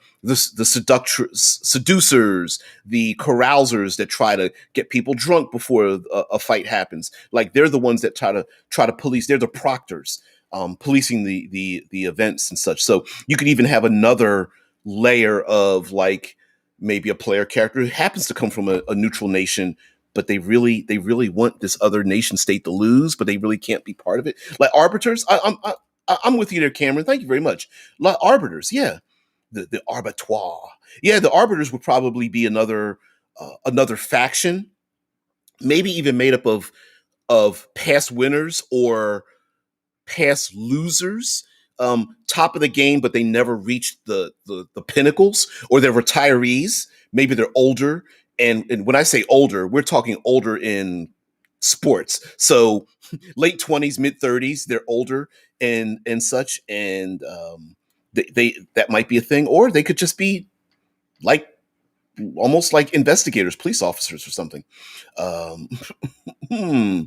seducers, the carousers that try to get people drunk before a fight happens. Like, they're the ones that try to police. They're the proctors, policing the events and such. So you could even have another layer of, like, maybe a player character who happens to come from a neutral nation, but they really want this other nation state to lose, but they really can't be part of it. Like arbiters, I'm with you there, Cameron. Thank you very much. Like arbiters, yeah, the arbitoire, yeah, the arbiters would probably be another faction, maybe even made up of past winners or past losers, top of the game, but they never reached the pinnacles, or they're retirees. Maybe they're older, and when I say older, we're talking older in sports. So late 20s, mid 30s, they're older and such, and they that might be a thing, or they could just be like almost like investigators, police officers, or something. Um, hmm.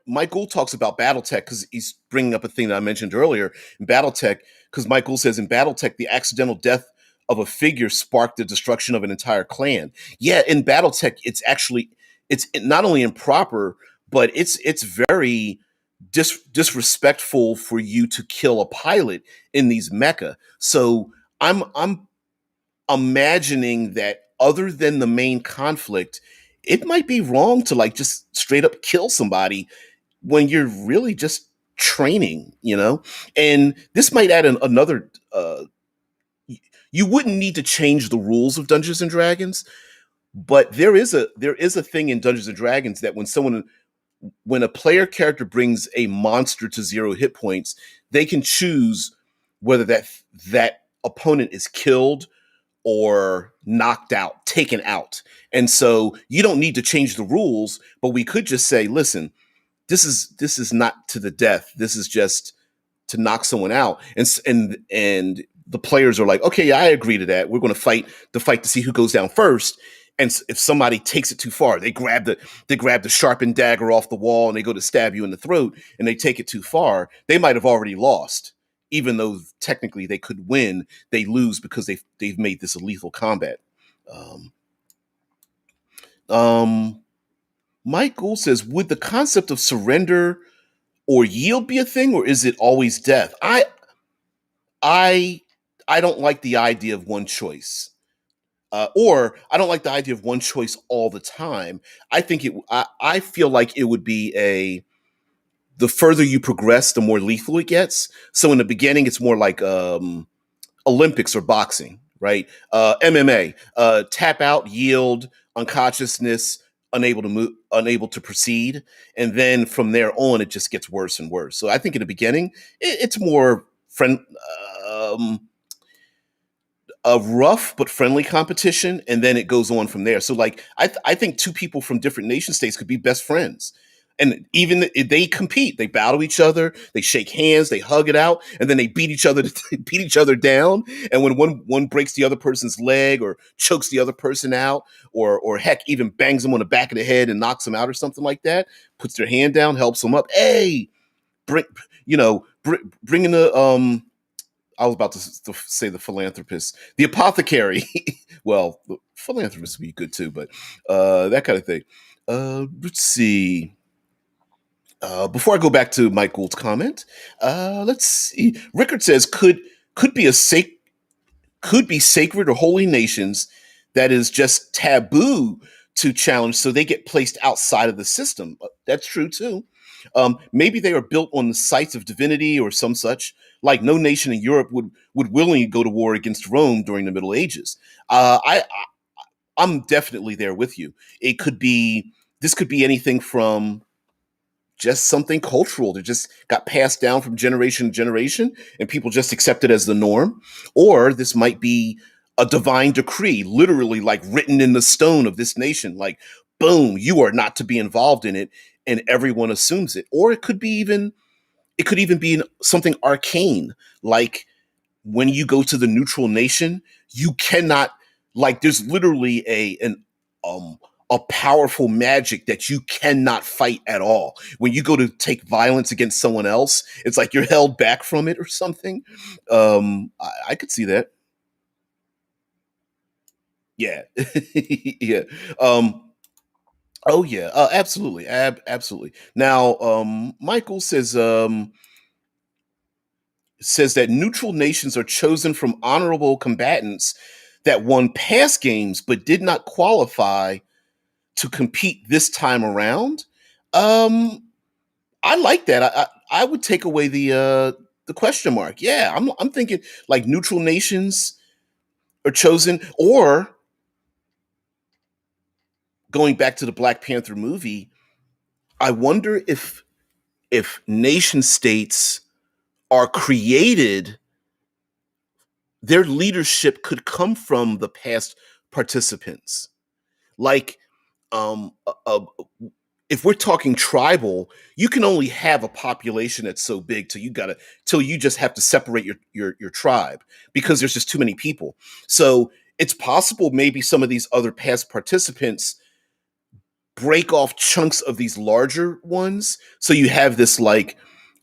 Mike Gould talks about BattleTech because he's bringing up a thing that I mentioned earlier in BattleTech. Because Mike Gould says in BattleTech, the accidental death of a figure sparked the destruction of an entire clan. Yeah, in BattleTech, it's not only improper, but it's very disrespectful for you to kill a pilot in these mecha. So I'm imagining that other than the main conflict, it might be wrong to like just straight up kill somebody when you're really just training, you know? And this might add another you wouldn't need to change the rules of Dungeons and Dragons, but there is a thing in Dungeons and Dragons that when a player character brings a monster to 0 hit points, they can choose whether that opponent is killed or knocked out, taken out. And so you don't need to change the rules, but we could just say, listen, this is not to the death. This is just to knock someone out. And the players are like, okay, yeah, I agree to that. We're going to fight to see who goes down first. And if somebody takes it too far, they grab the sharpened dagger off the wall and they go to stab you in the throat, and they take it too far, they might have already lost. Even though technically they could win, they lose because they've made this a lethal combat. Um, um, Mike Gould says, would the concept of surrender or yield be a thing, or is it always death? I I don't like the idea of one choice. Or I don't like the idea of one choice all the time. I feel like it would be the further you progress, the more lethal it gets. So in the beginning, it's more like Olympics or boxing, right? MMA, tap out, yield, unconsciousness, unable to move, unable to proceed, and then from there on, it just gets worse and worse. So I think in the beginning, it's more um, a rough but friendly competition, and then it goes on from there. So like I think two people from different nation states could be best friends. And even if they compete, they battle each other, they shake hands, they hug it out, and then they beat each other beat each other down. And when one breaks the other person's leg or chokes the other person out, or heck, even bangs them on the back of the head and knocks them out or something like that, puts their hand down, helps them up. Hey, bring bringing the I was about to say the philanthropist, the apothecary. Well, the philanthropist would be good too, but that kind of thing. Let's see. Before I go back to Mike Gould's comment, let's see. Rickard says could be could be sacred or holy nations that is just taboo to challenge, so they get placed outside of the system. That's true too. Maybe they are built on the sites of divinity or some such. Like no nation in Europe would willingly go to war against Rome during the Middle Ages. I'm definitely there with you. It could be this could be anything from just something cultural that just got passed down from generation to generation, and people just accept it as the norm. Or this might be a divine decree, literally like written in the stone of this nation, like boom, you are not to be involved in it, and everyone assumes it. Or it could even be something arcane, like when you go to the neutral nation, you cannot, like, there's literally um a powerful magic that you cannot fight at all. When you go to take violence against someone else, it's like you're held back from it or something. I could see that. Yeah. Yeah. Um, oh yeah, absolutely. Absolutely. Now, Michael says that neutral nations are chosen from honorable combatants that won past games but did not qualify to compete this time around. Um, I like that. I would take away the question mark. Yeah, I'm thinking like neutral nations are chosen, or going back to the Black Panther movie, I wonder if nation states are created, their leadership could come from the past participants. Like, um, if we're talking tribal, you can only have a population that's so big till you just have to separate your tribe because there's just too many people. So it's possible maybe some of these other past participants break off chunks of these larger ones. So you have this like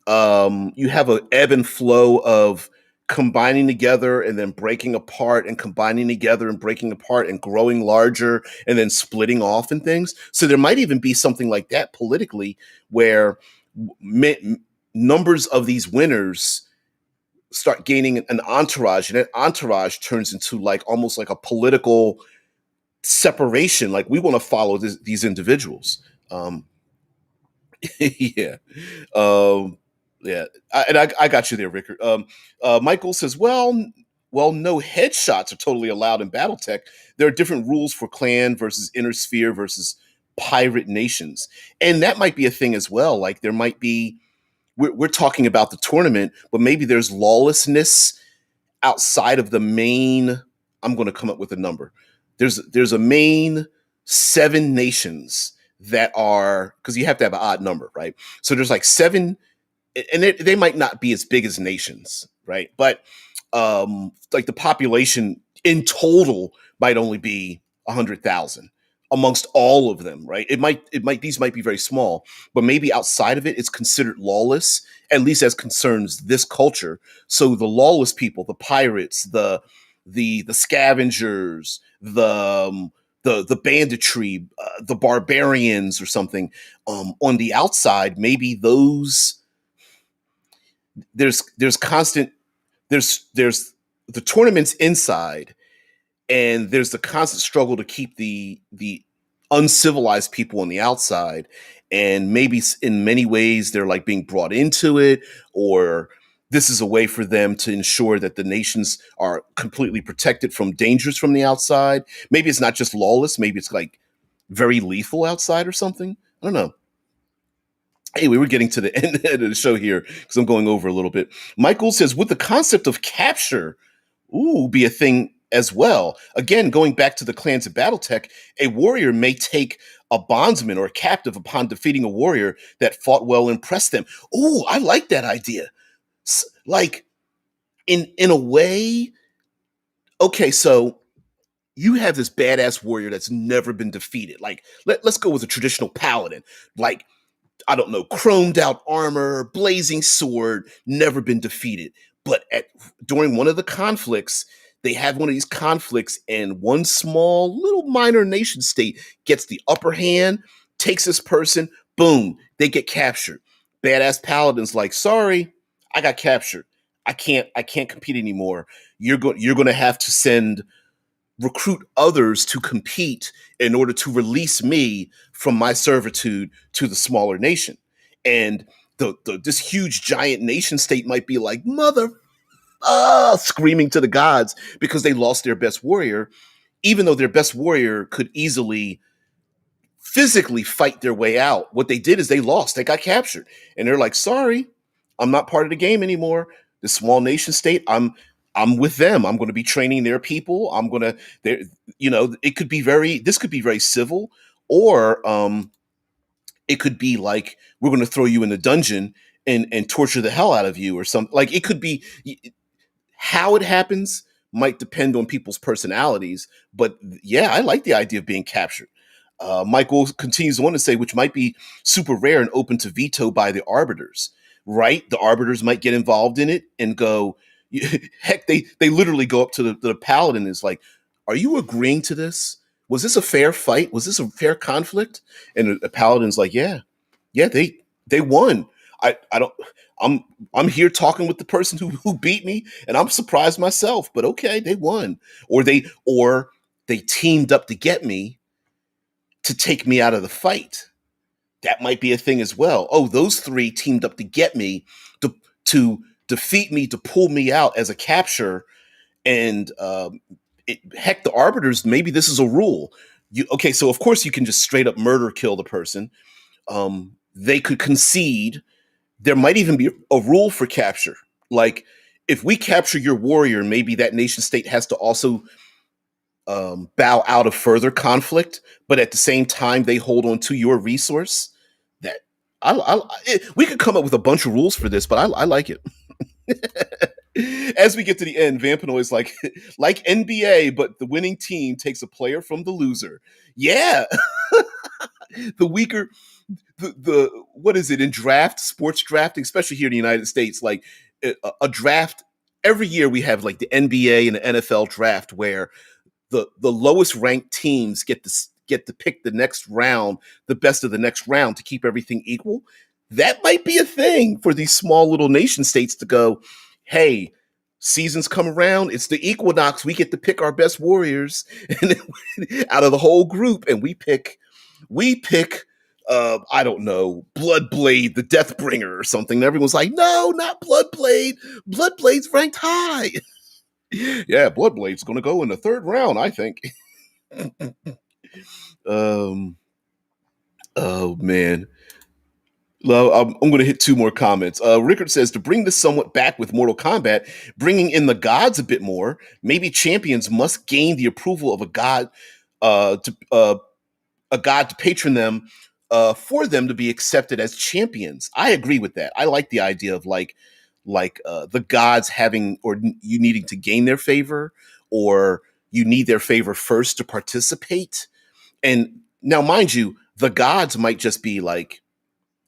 you have an ebb and flow of combining together and then breaking apart and combining together and breaking apart and growing larger and then splitting off and things. So there might even be something like that politically where numbers of these winners start gaining an entourage, and that entourage turns into like almost like a political separation. Like we want to follow these individuals. Um, yeah. Um, yeah, I got you there, Rickard. Michael says, well, no headshots are totally allowed in BattleTech. There are different rules for clan versus inner sphere versus pirate nations, and that might be a thing as well. Like there might be, we're talking about the tournament, but maybe there's lawlessness outside of the main. I'm going to come up with a number. There's a main 7 nations that are, because you have to have an odd number, right? So there's like 7, and they might not be as big as nations, right? But like the population in total might only be 100,000 amongst all of them, right? It might these might be very small, but maybe outside of it, it's considered lawless, at least as concerns this culture. So the lawless people, the pirates, the scavengers, the banditry, the barbarians, or something. On the outside, maybe those there's constant there's the tournaments inside, and there's the constant struggle to keep the uncivilized people on the outside, and maybe in many ways they're like being brought into it, or this is a way for them to ensure that the nations are completely protected from dangers from the outside. Maybe it's not just lawless, maybe it's like very lethal outside or something. I don't know. Hey, we were getting to the end of the show here because I'm going over a little bit. Michael says, would the concept of capture, be a thing as well? Again, going back to the clans of BattleTech, a warrior may take a bondsman or a captive upon defeating a warrior that fought well and impressed them. Ooh, I like that idea. Like, in a way, okay, so you have this badass warrior that's never been defeated. Like, let's go with a traditional paladin. Like, I don't know, chromed out armor, blazing sword, never been defeated. But during one of the conflicts, they have one of these conflicts, and one small little minor nation state gets the upper hand, takes this person, boom, they get captured. Badass paladin's like, sorry, I got captured. I can't compete anymore. You're going to have to recruit others to compete in order to release me from my servitude to the smaller nation. And this huge giant nation state might be like, mother, screaming to the gods because they lost their best warrior, even though their best warrior could easily physically fight their way out. What they did is they lost, they got captured, and they're like, sorry, I'm not part of the game anymore. The small nation state, I'm with them. I'm going to be training their people. I'm going to, it could be this could be very civil, or it could be like, we're going to throw you in the dungeon and torture the hell out of you or something. Like, it could be How it happens might depend on people's personalities, but yeah, I like the idea of being captured. Michael continues on to say, which might be super rare and open to veto by the arbiters, right? The arbiters might get involved in it and go, heck, they literally go up to the paladin and is like, are you agreeing to this? Was this a fair fight? Was this a fair conflict? And the paladin's like, yeah, they won. I don't I'm I'm here talking with the person who beat me, and I'm surprised myself, but okay, they won. Or they teamed up to get me to take me out of the fight. That might be a thing as well. Oh, those three teamed up to get me to defeat me, to pull me out as a capture. And heck, the arbiters, maybe this is a rule. Okay, so of course you can just straight up murder kill the person. They could concede. There might even be a rule for capture. Like, if we capture your warrior, maybe that nation state has to also bow out of further conflict, but at the same time they hold on to your resource. That we could come up with a bunch of rules for this, but I like it. As we get to the end, Vampano is like NBA, but the winning team takes a player from the loser. Yeah, the weaker, the what is it in draft, sports drafting, especially here in the United States, like a draft every year we have like the NBA and the NFL draft where the lowest ranked teams get to pick the next round, the best of the next round to keep everything equal. That might be a thing for these small little nation states to go, hey, seasons come around, it's the equinox, we get to pick our best warriors and out of the whole group, and we pick I don't know, Bloodblade, the Deathbringer or something. And everyone's like, no, not Bloodblade. Bloodblade's ranked high. Yeah, Bloodblade's going to go in the third round, I think. um, oh man. Well, I'm going to hit two more comments. Rickard says, to bring this somewhat back with Mortal Kombat, bringing in the gods a bit more, maybe champions must gain the approval of to a god to patron them, for them to be accepted as champions. I agree with that. I like the idea of the gods having, or you needing to gain their favor, or you need their favor first to participate. And now, mind you, the gods might just be like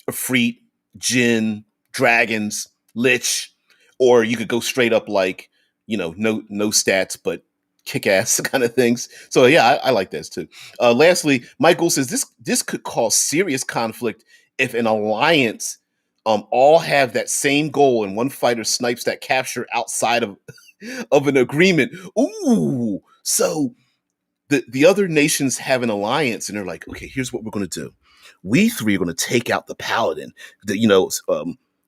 Efreet, Jinn, dragons, Lich, or you could go straight up like, no stats, but kick ass kind of things. So yeah, I like this too. Lastly, Michael says this could cause serious conflict if an alliance all have that same goal and one fighter snipes that capture outside of an agreement. Ooh, so the other nations have an alliance and they're like, okay, here's what we're going to do. We three are going to take out the paladin,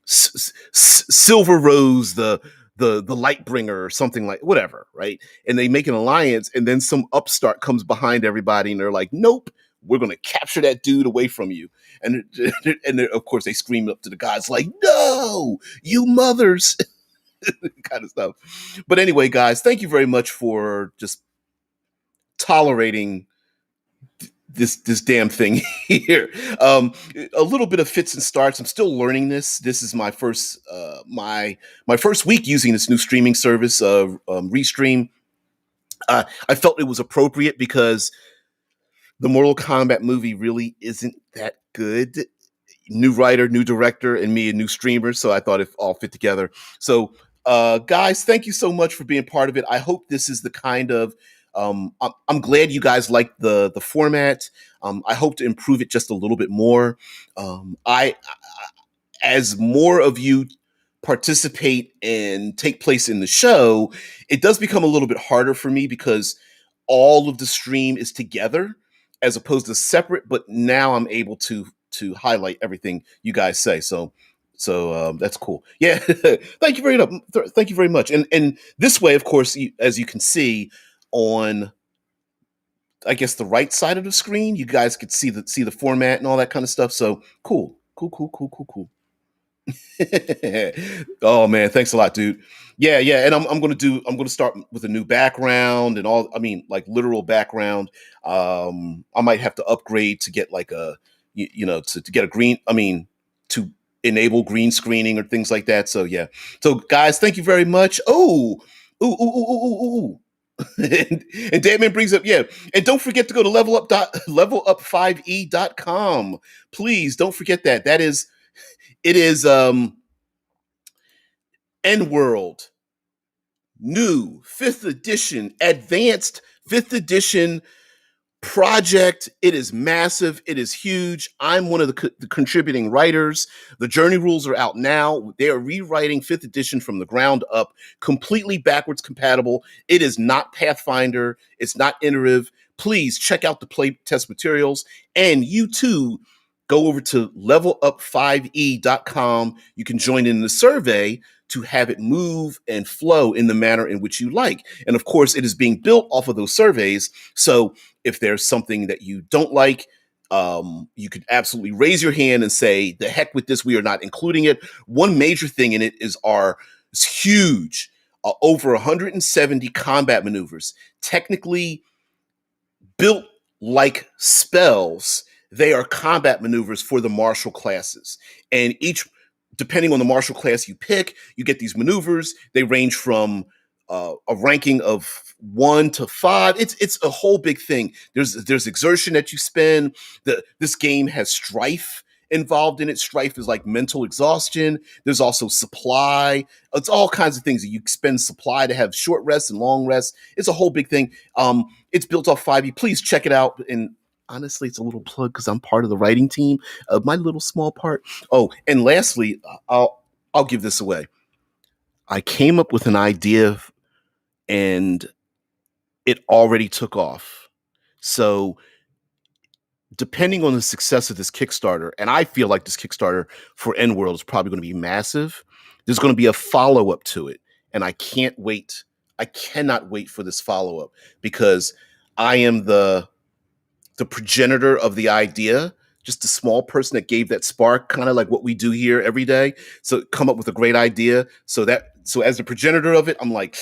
Silver Rose, the Lightbringer, or something like whatever, right? And they make an alliance, and then some upstart comes behind everybody, and they're like, nope, we're going to capture that dude away from you. And of course they scream up to the gods like, no, you mothers, kind of stuff. But anyway, guys, thank you very much for just tolerating this damn thing here. A little bit of fits and starts. I'm still learning this. This is my first my first week using this new streaming service, Restream. I felt it was appropriate because the Mortal Kombat movie really isn't that good. New writer, new director, and me, a new streamer. So I thought it all fit together. So, guys, thank you so much for being part of it. I hope this is the kind of I'm glad you guys like the format. I hope to improve it just a little bit more. As more of you participate and take place in the show, it does become a little bit harder for me because all of the stream is together as opposed to separate. But now I'm able to highlight everything you guys say. So that's cool. Yeah, thank you very much. Thank you very much. And this way, of course, as you can see on, I guess, the right side of the screen, you guys could see the format and all that kind of stuff. So cool. Oh man, thanks a lot, dude. Yeah, and I'm gonna start with a new background and all. I mean, like literal background. I might have to upgrade to get like to get a green. I mean, to enable green screening or things like that. So yeah. So guys, thank you very much. Oh, Ooh, ooh, ooh, ooh, ooh, ooh. And Deadman brings up, yeah. And don't forget to go to levelup5e.com. Please don't forget that. It is End World, new 5th edition, advanced 5th edition project. It is massive. It is huge. I'm one of the contributing writers. The journey rules are out now. They are rewriting 5th edition from the ground up, completely backwards compatible. It is not Pathfinder. It's not iterative. Please check out the playtest materials. And you too, go over to levelup5e.com. You can join in the survey to have it move and flow in the manner in which you like. And of course, it is being built off of those surveys. So if there's something that you don't like, you could absolutely raise your hand and say, the heck with this, we are not including it. One major thing in it is it's huge, over 170 combat maneuvers, technically built like spells. They are combat maneuvers for the martial classes. And depending on the martial class you pick, you get these maneuvers. They range from a ranking of 1 to 5. It's a whole big thing. There's exertion that you spend. This game has strife involved in it. Strife is like mental exhaustion. There's also supply. It's all kinds of things. You spend supply to have short rests and long rests. It's a whole big thing. It's built off 5e. Please check it out. And honestly, it's a little plug because I'm part of the writing team. My little small part. Oh, and lastly, I'll give this away. I came up with an idea and it already took off. So depending on the success of this Kickstarter, and I feel like this Kickstarter for End World is probably going to be massive, there's going to be a follow-up to it. And I can't wait. I cannot wait for this follow-up because I am the progenitor of the idea, just a small person that gave that spark, kind of like what we do here every day. So come up with a great idea. So as the progenitor of it, I'm like,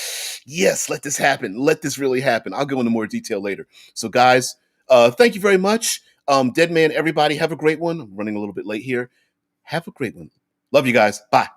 yes, let this happen. Let this really happen. I'll go into more detail later. So guys, thank you very much. Dead Man, everybody have a great one. I'm running a little bit late here. Have a great one. Love you guys. Bye.